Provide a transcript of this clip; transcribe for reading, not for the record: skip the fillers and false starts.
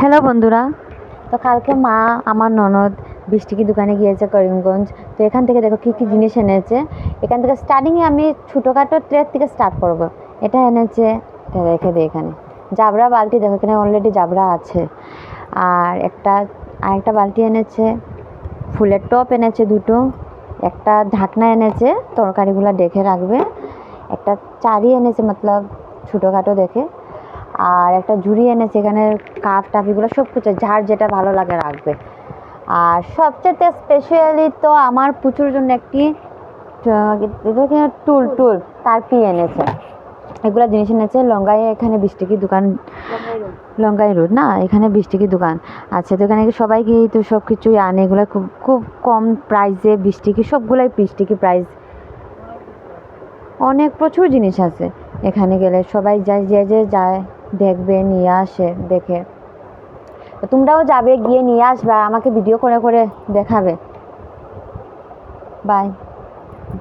Hello বন্ধুরা, তো কালকে মা আমার ননদ বৃষ্টিকি দোকানে গিয়েছে করিমগঞ্জ। তো এখান থেকে দেখো কী কী জিনিস এনেছে। এখান থেকে স্টার্টিংয়ে আমি ছোটোখাটো ট্রের থেকে স্টার্ট করব। এটা এনেছে, এটা রেখে দিই এখানে। জাবরা বালতি দেখো, এখানে অলরেডি জাবরা আছে। আর আরেকটা বালতি এনেছে, ফুলের টপ এনেছে দুটো, একটা ঢাকনা এনেছে তরকারিগুলো দেখে রাখবে, একটা চারি এনেছে মতলব ছোটোখাটো দেখে, আর একটা ঝুড়ি এনেছে, এখানে কাপ টাপ এগুলো সব কিছু যার যেটা ভালো লাগে রাখবে। আর সবচেয়ে স্পেশালি তো আমার পুচুর জন্য একটি টুল তারপি এনেছে। এগুলো জিনিস এনেছে লঙ্গাই। এখানে 20 টাকি দোকান, লঙ্গাই রোড না, এখানে 20 টাকি দোকান আছে। তো এখানে সবাই গিয়ে তো সব কিছুই আনে। এগুলো খুব খুব কম প্রাইসে 20 টাকি, সবগুলাই 20 টাকি প্রাইস। অনেক প্রচুর জিনিস আছে এখানে গেলে, সবাই যায়, যে যায় দেখবে, নিয়ে আসে দেখে। তো তোমরাও যাবে, গিয়ে নিয়ে আসবে আর আমাকে ভিডিও করে করে দেখাবে। বাই।